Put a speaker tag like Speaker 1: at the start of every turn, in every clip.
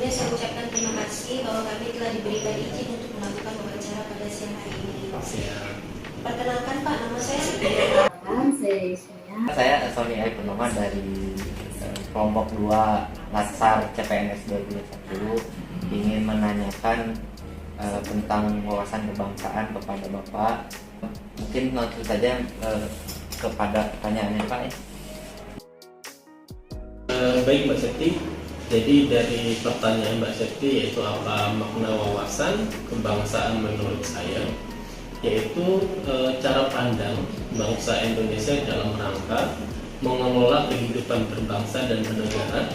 Speaker 1: sebelumnya saya ucapkan terima kasih bahwa kami telah diberikan izin untuk melakukan wawancara pada siang hari ini. Perkenalkan Pak, nama saya Siti.
Speaker 2: Saya Sony Ai Purnama dari kelompok 2 Latsar CPNS 2021 ingin menanyakan tentang wawasan kebangsaan kepada Bapak. Mungkin langsung saja kepada pertanyaannya Pak.
Speaker 3: Baik Mbak Septi, jadi dari pertanyaan Mbak Septi yaitu apa makna wawasan kebangsaan menurut saya, yaitu cara pandang bangsa Indonesia dalam rangka mengelola kehidupan berbangsa dan bernegara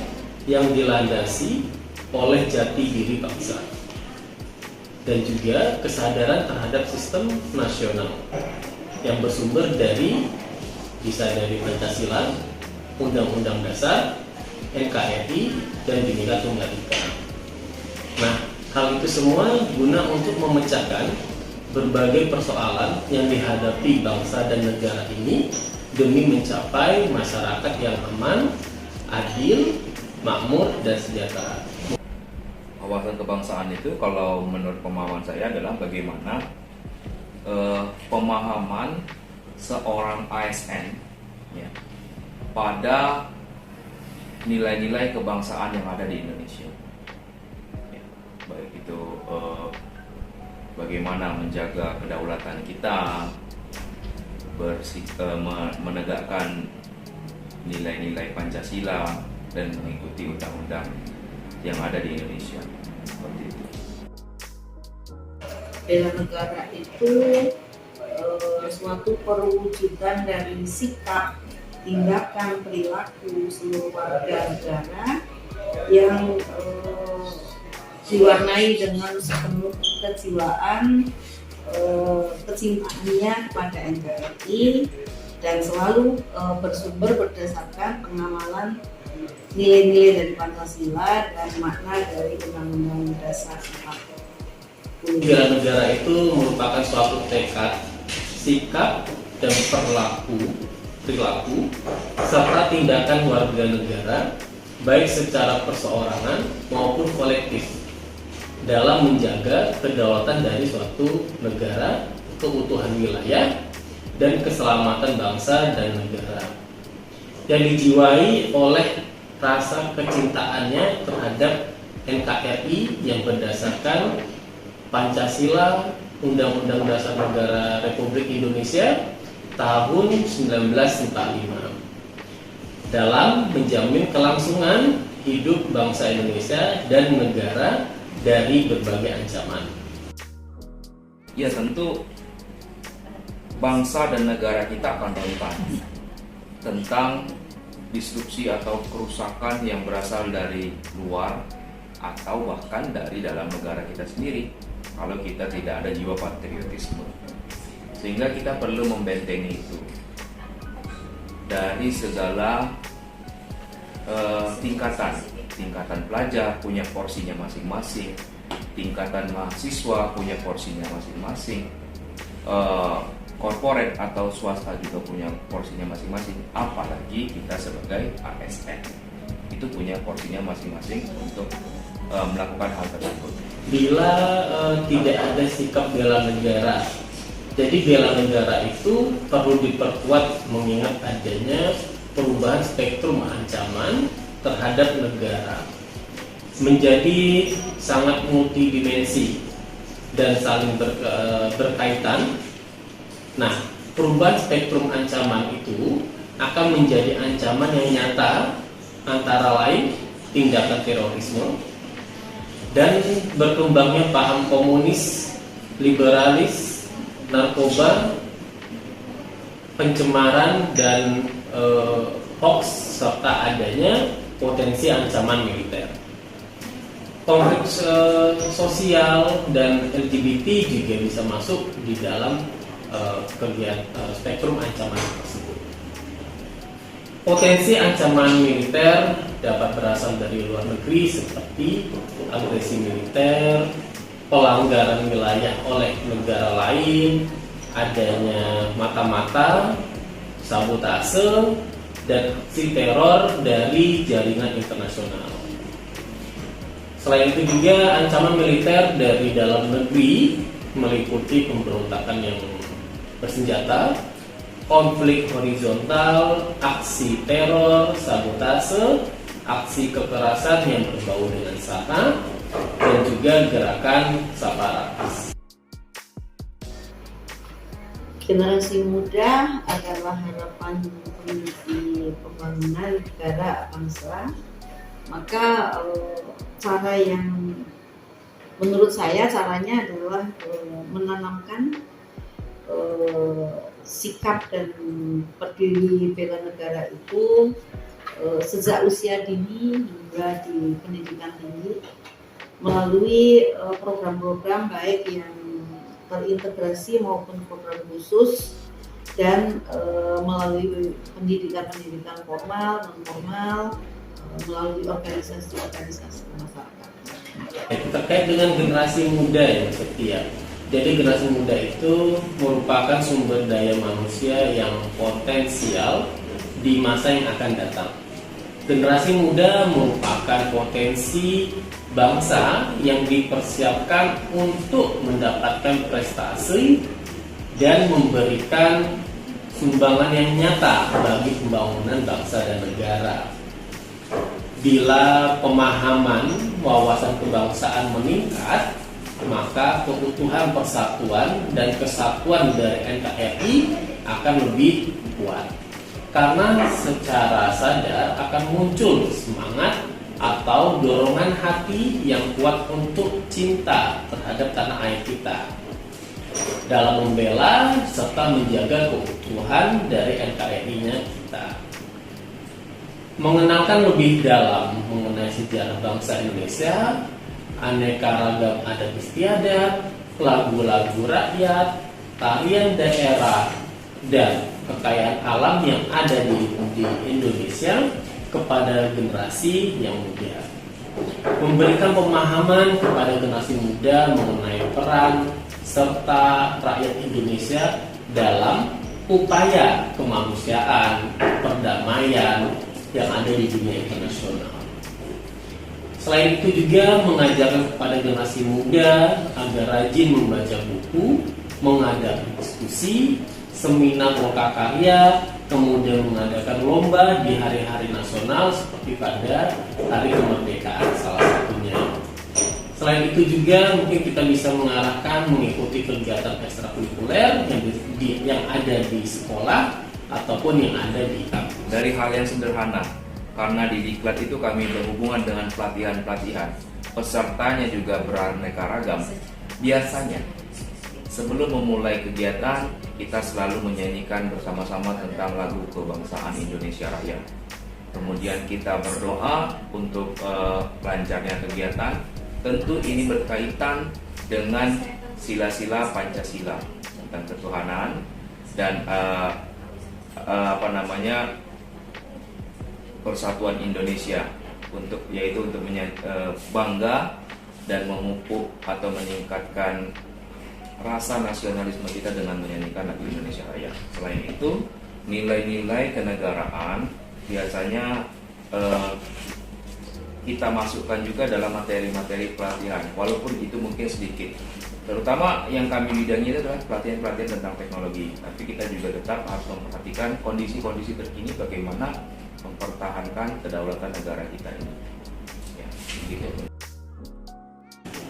Speaker 3: yang dilandasi oleh jati diri bangsa dan juga kesadaran terhadap sistem nasional yang bersumber dari Pancasila, Undang-Undang Dasar, NKRI, dan Bhinneka Tunggal Ika. Nah, hal itu semua guna untuk memecahkan berbagai persoalan yang dihadapi bangsa dan negara ini demi mencapai masyarakat yang aman, adil, makmur, dan sejahtera.
Speaker 4: Wawasan kebangsaan itu kalau menurut pemahaman saya adalah bagaimana pemahaman seorang ASN ya, pada nilai-nilai kebangsaan yang ada di Indonesia ya, baik itu bagaimana menjaga kedaulatan kita, menegakkan nilai-nilai Pancasila dan mengikuti undang-undang yang ada di Indonesia. Seperti itu.
Speaker 5: Bela negara itu suatu perwujudan dari sikap, tindakan, perilaku seluruh warga negara yang diwarnai dengan sepenuh kejiwaan, kecintaannya kepada NKRI dan selalu bersumber berdasarkan pengamalan nilai-nilai dari Pancasila dan makna dari Undang-Undang Dasar 45.
Speaker 3: Bela negara itu merupakan suatu tekad, sikap, dan perilaku serta tindakan warga negara baik secara perseorangan maupun kolektif dalam menjaga kedaulatan dari suatu negara, keutuhan wilayah, dan keselamatan bangsa dan negara yang dijiwai oleh rasa kecintaannya terhadap NKRI yang berdasarkan Pancasila, Undang-Undang Dasar Negara Republik Indonesia tahun 1945 dalam menjamin kelangsungan hidup bangsa Indonesia dan negara dari berbagai ancaman.
Speaker 4: Ya tentu bangsa dan negara kita akan rentan tentang disrupsi atau kerusakan yang berasal dari luar atau bahkan dari dalam negara kita sendiri kalau kita tidak ada jiwa patriotisme. Sehingga kita perlu membentengi itu dari segala tingkatan pelajar punya porsinya masing-masing, tingkatan mahasiswa punya porsinya masing-masing, korporat atau swasta juga punya porsinya masing-masing, apalagi kita sebagai ASN itu punya porsinya masing-masing untuk melakukan hal tersebut.
Speaker 3: Bila tidak ada sikap bela negara, jadi bela negara itu perlu diperkuat mengingat adanya perubahan spektrum ancaman terhadap negara menjadi sangat multidimensi dan saling berkaitan. Nah, perubahan spektrum ancaman itu akan menjadi ancaman yang nyata, antara lain tindakan terorisme dan berkembangnya paham komunis, liberalis, narkoba, pencemaran dan hoax serta adanya potensi ancaman militer. Konflik sosial dan LGBT juga bisa masuk di dalam kegiatan spektrum ancaman tersebut. Potensi ancaman militer dapat berasal dari luar negeri seperti agresi militer, pelanggaran wilayah oleh negara lain, adanya mata-mata, sabotase, dan aksi teror dari jaringan internasional. Selain itu juga ancaman militer dari dalam negeri meliputi pemberontakan yang bersenjata, konflik horizontal, aksi teror, sabotase, aksi kekerasan yang berbau dengan SARA, dan juga gerakan separatis.
Speaker 5: Generasi muda adalah harapan pengisi pembangunan negara bangsa. Maka cara yang menurut saya caranya adalah menanamkan sikap dan peduli bela negara itu sejak usia dini hingga di pendidikan tinggi melalui program-program baik yang terintegrasi maupun program khusus dan melalui pendidikan formal, non formal, melalui organisasi-organisasi masyarakat.
Speaker 3: Terkait dengan generasi muda yang setia. Jadi generasi muda itu merupakan sumber daya manusia yang potensial di masa yang akan datang. Generasi muda merupakan potensi bangsa yang dipersiapkan untuk mendapatkan prestasi dan memberikan sumbangan yang nyata bagi pembangunan bangsa dan negara. Bila pemahaman wawasan kebangsaan meningkat, maka keutuhan persatuan dan kesatuan dari NKRI akan lebih kuat. Karena secara sadar akan muncul semangat atau dorongan hati yang kuat untuk cinta terhadap tanah air kita dalam membela serta menjaga keutuhan dari NKRI-nya kita. Mengenalkan lebih dalam mengenai sejarah bangsa Indonesia, aneka ragam adat istiadat, lagu-lagu rakyat, tarian daerah, dan kekayaan alam yang ada di Indonesia kepada generasi yang muda. Memberikan pemahaman kepada generasi muda mengenai peran serta rakyat Indonesia dalam upaya kemanusiaan, perdamaian yang ada di dunia internasional. Selain itu juga mengajarkan kepada generasi muda agar rajin membaca buku, mengadakan diskusi, seminar lokakarya, kemudian mengadakan lomba di hari-hari nasional seperti pada Hari Kemerdekaan salah satunya. Selain itu juga mungkin kita bisa mengarahkan mengikuti kegiatan ekstrakurikuler yang ada di sekolah ataupun yang ada di kampus.
Speaker 4: Dari hal yang sederhana, karena di Diklat itu kami berhubungan dengan pelatihan-pelatihan, pesertanya juga beraneka ragam. Biasanya sebelum memulai kegiatan, kita selalu menyanyikan bersama-sama tentang lagu kebangsaan Indonesia Raya. Kemudian kita berdoa untuk lancarnya kegiatan. Tentu ini berkaitan dengan sila-sila Pancasila tentang ketuhanan dan persatuan Indonesia, yaitu untuk bangga dan memupuk atau meningkatkan rasa nasionalisme kita dengan menyanyikan lagu Indonesia Raya. Selain itu, nilai-nilai kenegaraan biasanya kita masukkan juga dalam materi-materi pelatihan, walaupun itu mungkin sedikit. Terutama yang kami bidangi itu adalah pelatihan-pelatihan tentang teknologi. Tapi kita juga tetap harus memperhatikan kondisi-kondisi terkini bagaimana mempertahankan kedaulatan negara kita ini. Ya, begitu.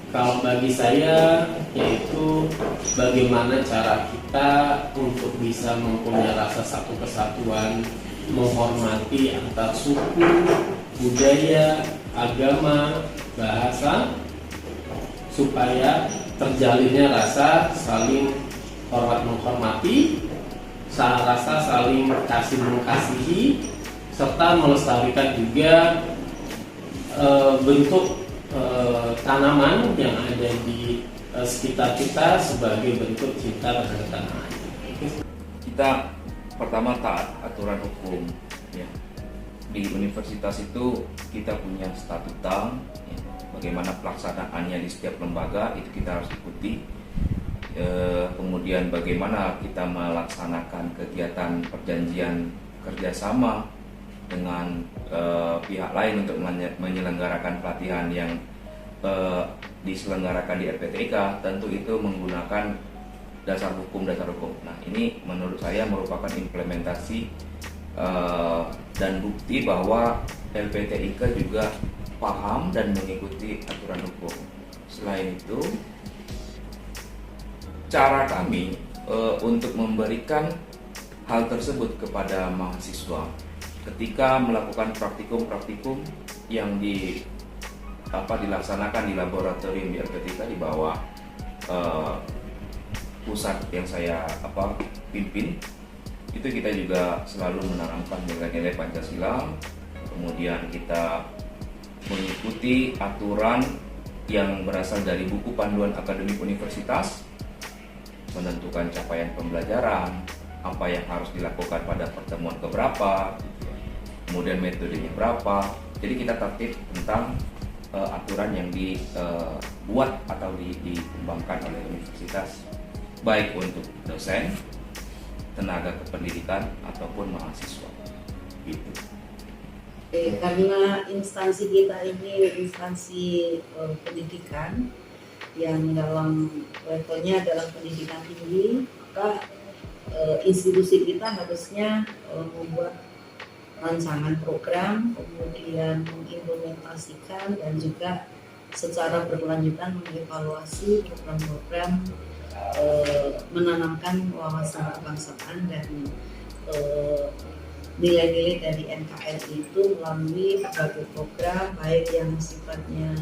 Speaker 3: Kalau bagi saya, yaitu bagaimana cara kita untuk bisa mempunyai rasa satu kesatuan, menghormati antar suku, budaya, agama, bahasa, supaya terjalinnya rasa saling hormat menghormati, rasa saling kasih mengasihi, serta melestarikan juga bentuk tanaman yang ada di sekitar kita sebagai bentuk cinta terhadap tanah air.
Speaker 4: Kita pertama taat aturan hukum. Ya. Di universitas itu kita punya statuta, ya. Bagaimana pelaksanaannya di setiap lembaga itu kita harus ikuti. Kemudian bagaimana kita melaksanakan kegiatan perjanjian kerjasama dengan pihak lain untuk menyelenggarakan pelatihan yang diselenggarakan di RPTIK, tentu itu menggunakan dasar hukum. Nah, ini menurut saya merupakan implementasi dan bukti bahwa LPTIK juga paham dan mengikuti aturan hukum. Selain itu, cara kami untuk memberikan hal tersebut kepada mahasiswa ketika melakukan praktikum yang dilaksanakan di laboratorium di RPTIK di bawah pusat yang saya pimpin, itu kita juga selalu menanamkan nilai-nilai Pancasila. Kemudian kita mengikuti aturan yang berasal dari buku panduan akademik universitas, menentukan capaian pembelajaran, apa yang harus dilakukan pada pertemuan keberapa, kemudian metodenya berapa. Jadi kita tertib tentang aturan yang dibuat atau dikembangkan oleh universitas, baik untuk dosen, tenaga kependidikan, ataupun mahasiswa. Gitu.
Speaker 5: Karena instansi kita ini instansi pendidikan yang dalam levelnya adalah pendidikan tinggi, maka institusi kita harusnya membuat rancangan program, kemudian mengimplementasikan dan juga secara berkelanjutan mengevaluasi program-program, menanamkan wawasan kebangsaan dan nilai-nilai dari NKRI itu melalui berbagai program, baik yang sifatnya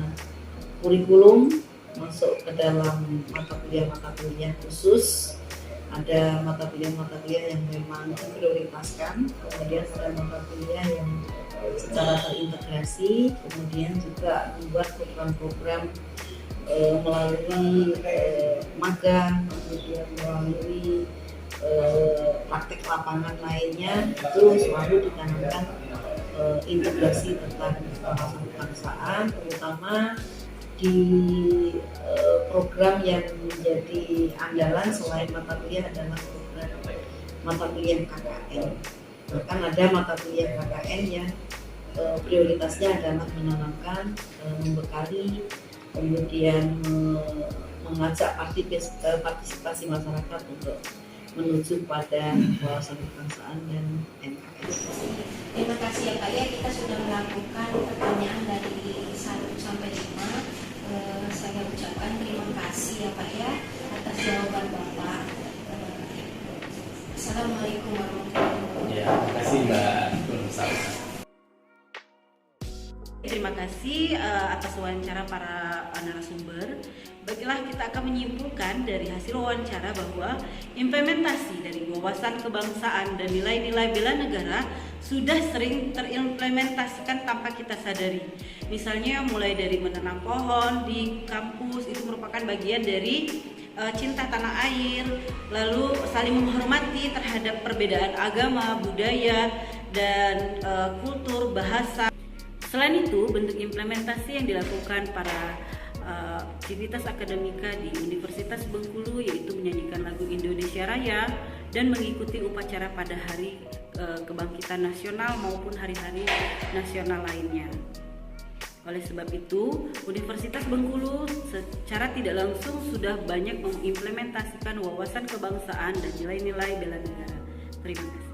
Speaker 5: kurikulum masuk ke dalam mata kuliah khusus. Ada mata kuliah yang memang diprioritaskan, kemudian ada mata kuliah yang secara terintegrasi, kemudian juga membuat program-program melalui magang, kemudian melalui praktik lapangan lainnya, itu selalu ditanamkan integrasi tentang wawasan kebangsaan, terutama di program yang menjadi andalan selain mata kuliah adalah program mata kuliah KKN. Bahkan ada mata kuliah KKN yang prioritasnya adalah menanamkan, membekali, kemudian mengajak partisipasi masyarakat untuk menuju pada wawasan kebangsaan dan NKRI.
Speaker 1: Terima kasih ya Pak ya, kita sudah melakukan pertanyaan dari 1 sampai 5. Saya ucapkan terima kasih ya Pak ya atas jawaban Bapak. Assalamualaikum warahmatullahi wabarakatuh.
Speaker 3: Ya, terima kasih Mbak Nur.
Speaker 6: Terima kasih atas wawancara para narasumber. Baiklah, kita akan menyimpulkan dari hasil wawancara bahwa implementasi dari wawasan kebangsaan dan nilai-nilai bela negara sudah sering terimplementasikan tanpa kita sadari. Misalnya mulai dari menanam pohon di kampus, itu merupakan bagian dari cinta tanah air, lalu saling menghormati terhadap perbedaan agama, budaya, dan kultur, bahasa. Selain itu, bentuk implementasi yang dilakukan para aktivitas akademika di Universitas Bengkulu yaitu menyanyikan lagu Indonesia Raya dan mengikuti upacara pada hari kebangkitan nasional maupun hari-hari nasional lainnya. Oleh sebab itu, Universitas Bengkulu secara tidak langsung sudah banyak mengimplementasikan wawasan kebangsaan dan nilai-nilai bela negara. Terima kasih.